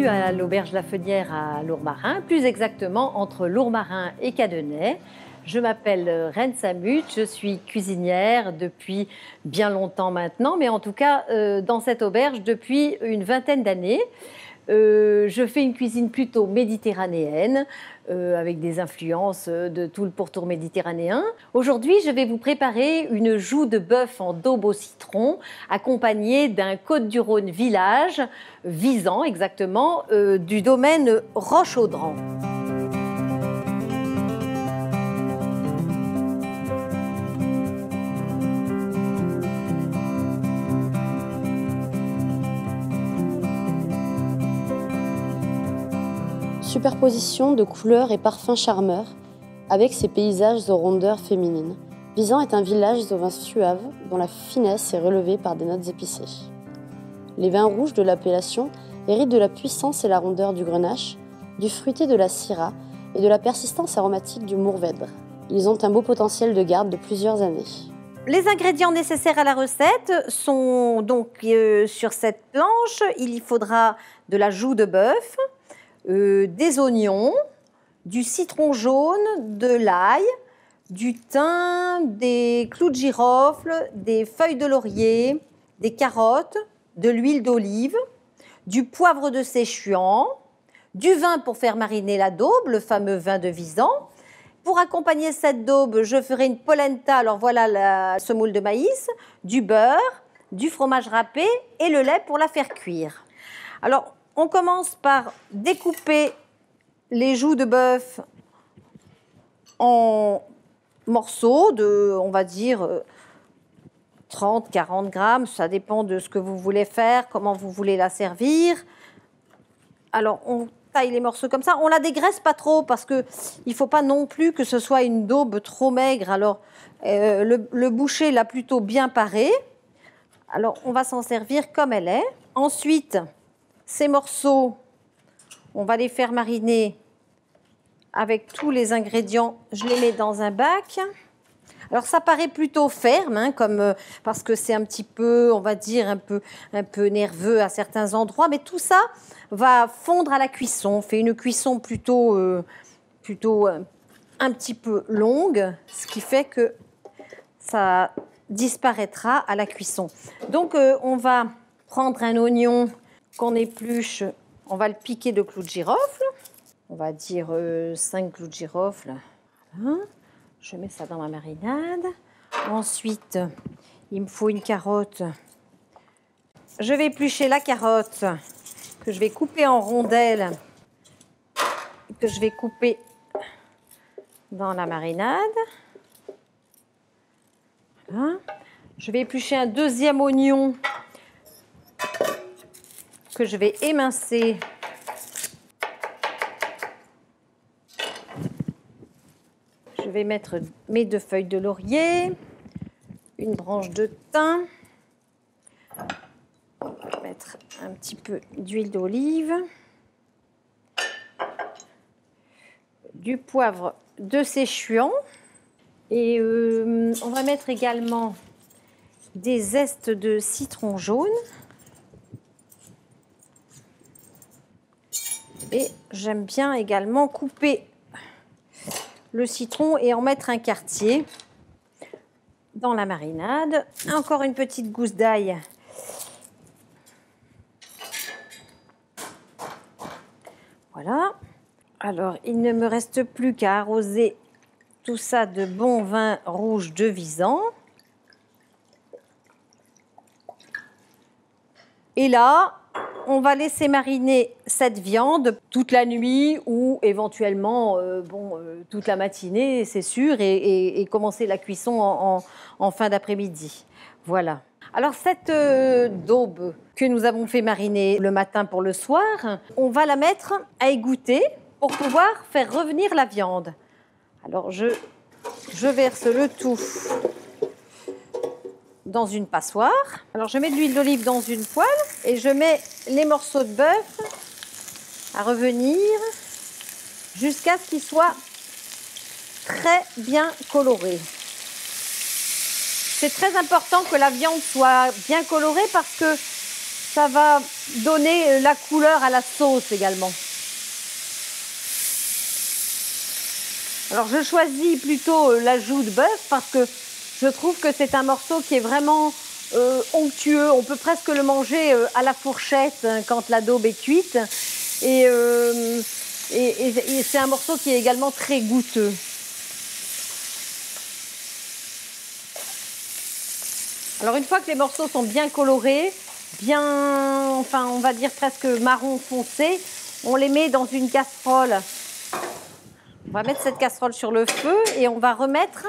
bienvenue à l'Auberge La Fenière à Lourmarin, plus exactement entre Lourmarin et Cadenet. Je m'appelle Reine Samut, je suis cuisinière depuis bien longtemps maintenant, mais en tout cas dans cette auberge depuis une vingtaine d'années. Je fais une cuisine plutôt méditerranéenne, avec des influences de tout le pourtour méditerranéen. Aujourd'hui, je vais vous préparer une joue de bœuf en daube au citron, accompagnée d'un Côtes-du-Rhône village, Visan exactement, du domaine Roche-Audran. Superposition de couleurs et parfums charmeurs, avec ses paysages aux rondeurs féminines. Visan est un village de vins suaves dont la finesse est relevée par des notes épicées. Les vins rouges de l'appellation héritent de la puissance et la rondeur du grenache, du fruité de la syrah et de la persistance aromatique du mourvèdre. Ils ont un beau potentiel de garde de plusieurs années. Les ingrédients nécessaires à la recette sont donc sur cette planche. Il y faudra de la joue de bœuf, des oignons, du citron jaune, de l'ail, du thym, des clous de girofle, des feuilles de laurier, des carottes, de l'huile d'olive, du poivre de Séchuan, du vin pour faire mariner la daube, le fameux vin de Visan. Pour accompagner cette daube, je ferai une polenta, alors voilà la semoule de maïs, du beurre, du fromage râpé et le lait pour la faire cuire. Alors, on commence par découper les joues de bœuf en morceaux de, on va dire, 30-40 grammes. Ça dépend de ce que vous voulez faire, comment vous voulez la servir. Alors, on taille les morceaux comme ça. On la dégraisse pas trop parce qu'il ne faut pas non plus que ce soit une daube trop maigre. Alors, le boucher l'a plutôt bien parée. Alors, on va s'en servir comme elle est. Ensuite, ces morceaux, on va les faire mariner avec tous les ingrédients. Je les mets dans un bac. Alors ça paraît plutôt ferme, hein, parce que c'est un petit peu, on va dire, un peu nerveux à certains endroits, mais tout ça va fondre à la cuisson. On fait une cuisson plutôt un petit peu longue, ce qui fait que ça disparaîtra à la cuisson. Donc on va prendre un oignon qu'on épluche, on va le piquer de clous de girofle. On va dire 5 clous de girofle. Voilà. Je mets ça dans ma marinade. Ensuite, il me faut une carotte. Je vais éplucher la carotte que je vais couper en rondelles, que je vais couper dans la marinade. Voilà. Je vais éplucher un deuxième oignon que je vais émincer. Je vais mettre mes 2 feuilles de laurier, une branche de thym, on va mettre un petit peu d'huile d'olive, du poivre de Séchuan et on va mettre également des zestes de citron jaune. Et j'aime bien également couper le citron et en mettre un quartier dans la marinade. Encore une petite gousse d'ail. Voilà. Alors, il ne me reste plus qu'à arroser tout ça de bon vin rouge de Visan. Et là, on va laisser mariner cette viande toute la nuit ou éventuellement toute la matinée, c'est sûr, et commencer la cuisson en fin d'après-midi. Voilà. Alors cette daube que nous avons fait mariner le matin pour le soir, on va la mettre à égoutter pour pouvoir faire revenir la viande. Alors je verse le tout dans une passoire. Alors je mets de l'huile d'olive dans une poêle et je mets les morceaux de bœuf à revenir jusqu'à ce qu'ils soient très bien colorés. C'est très important que la viande soit bien colorée parce que Ça va donner la couleur à la sauce également. Alors je choisis plutôt l'ajout de bœuf parce que je trouve que c'est un morceau qui est vraiment onctueux. On peut presque le manger à la fourchette quand la daube est cuite. Et c'est un morceau qui est également très goûteux. Alors une fois que les morceaux sont bien colorés, bien, enfin on va dire presque marron foncé, on les met dans une casserole. On va mettre cette casserole sur le feu et on va remettre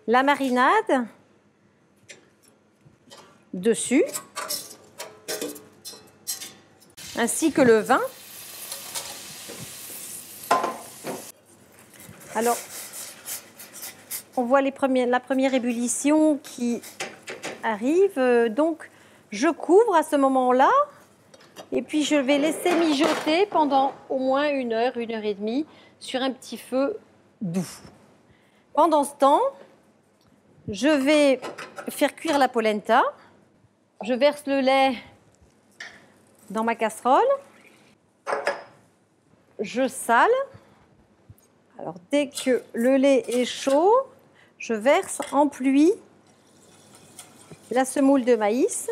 la marinade dessus, ainsi que le vin. Alors, on voit la première ébullition qui arrive, donc je couvre à ce moment-là et puis je vais laisser mijoter pendant au moins 1 heure et demie sur un petit feu doux. Pendant ce temps, je vais faire cuire la polenta. Je verse le lait dans ma casserole. Je sale. Alors dès que le lait est chaud, je verse en pluie la semoule de maïs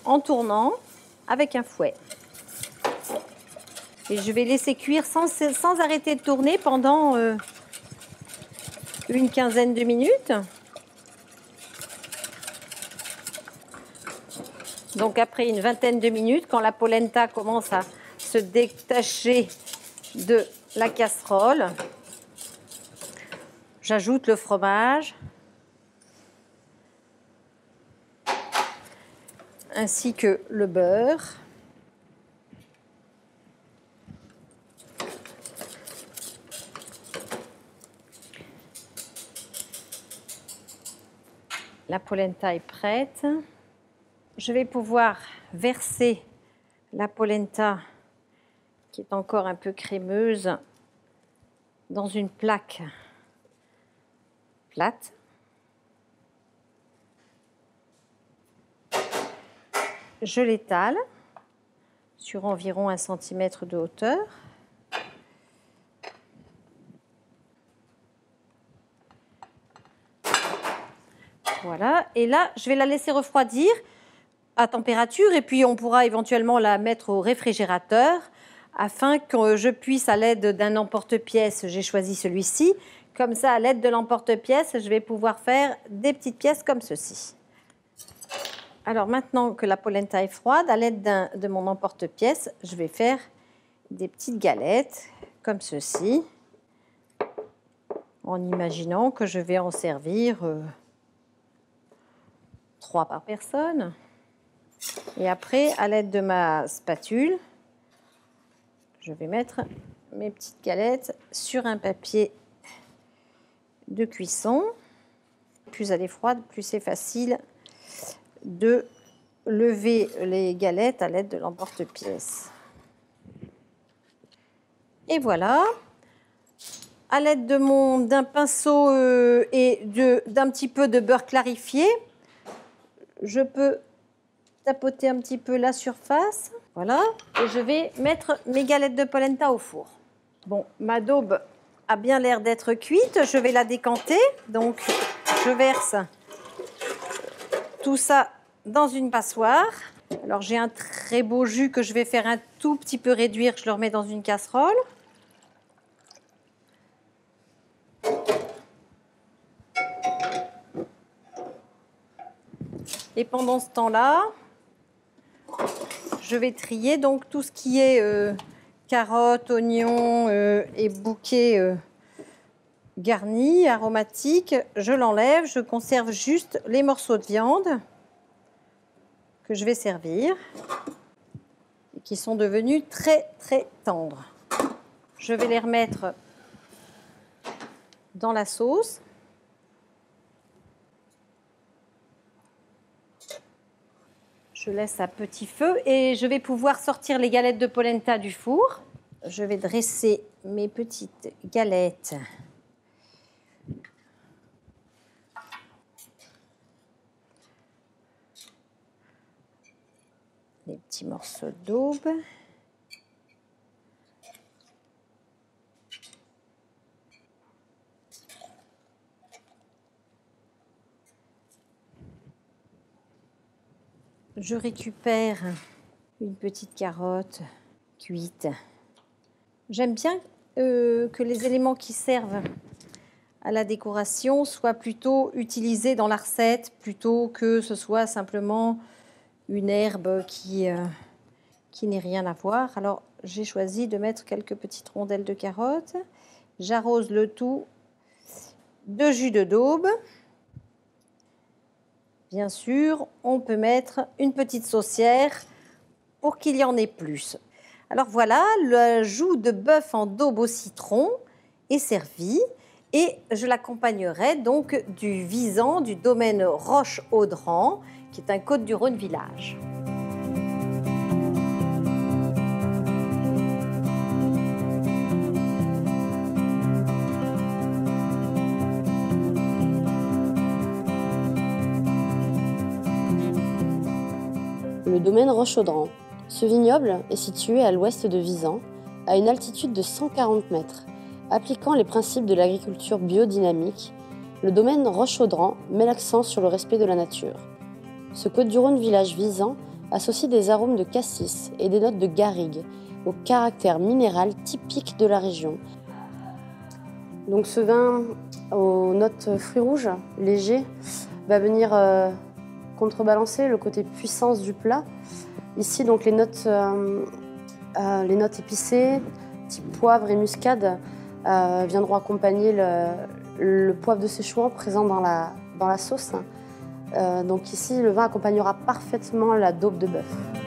en tournant avec un fouet. Et je vais laisser cuire sans arrêter de tourner pendant une quinzaine de minutes. Donc après une vingtaine de minutes, quand la polenta commence à se détacher de la casserole, j'ajoute le fromage ainsi que le beurre. La polenta est prête. Je vais pouvoir verser la polenta, qui est encore un peu crémeuse, dans une plaque plate. Je l'étale sur environ 1 cm de hauteur. Voilà, et là, je vais la laisser refroidir à température et puis on pourra éventuellement la mettre au réfrigérateur afin que je puisse, à l'aide d'un emporte-pièce, j'ai choisi celui-ci, comme ça, à l'aide de l'emporte-pièce, je vais pouvoir faire des petites pièces comme ceci. Alors maintenant que la polenta est froide, à l'aide de mon emporte-pièce, je vais faire des petites galettes comme ceci, en imaginant que je vais en servir 3 par personne. Et après, à l'aide de ma spatule, je vais mettre mes petites galettes sur un papier de cuisson. Plus elle est froide, plus c'est facile de lever les galettes à l'aide de l'emporte-pièce. Et voilà, à l'aide d'un pinceau et d'un petit peu de beurre clarifié, je peux tapoter un petit peu la surface. Voilà, et je vais mettre mes galettes de polenta au four. Bon, ma daube a bien l'air d'être cuite, je vais la décanter. Donc, je verse tout ça dans une passoire. Alors, j'ai un très beau jus que je vais faire un tout petit peu réduire. Je le remets dans une casserole. Et pendant ce temps-là, je vais trier donc tout ce qui est carottes, oignons et bouquets garnis, aromatiques. Je l'enlève, je conserve juste les morceaux de viande que je vais servir et qui sont devenus très très tendres. Je vais les remettre dans la sauce. Je laisse à petit feu et je vais pouvoir sortir les galettes de polenta du four. Je vais dresser mes petites galettes des petits morceaux d'aube. Je récupère une petite carotte cuite. J'aime bien que les éléments qui servent à la décoration soient plutôt utilisés dans la recette plutôt que ce soit simplement une herbe qui n'ait rien à voir. Alors, j'ai choisi de mettre quelques petites rondelles de carottes. J'arrose le tout de jus de daube. Bien sûr, on peut mettre une petite saucière pour qu'il y en ait plus. Alors voilà, le joue de bœuf en daube au citron est servi et je l'accompagnerai donc du visan du domaine Roche-Audran, qui est un Côtes-du-Rhône village. Le domaine Roche-Audran. Ce vignoble est situé à l'ouest de Visan, à une altitude de 140 mètres. Appliquant les principes de l'agriculture biodynamique, le domaine Roche-Audran met l'accent sur le respect de la nature. Ce Côtes-du-Rhône village Visan associe des arômes de cassis et des notes de garrigue au caractère minéral typique de la région. Donc ce vin aux notes fruits rouges, léger, va venir contrebalancer le côté puissance du plat. Ici, donc, les notes épicées, type poivre et muscade, viendront accompagner le poivre de Séchouan présent dans la sauce. Donc ici, le vin accompagnera parfaitement la daube de bœuf.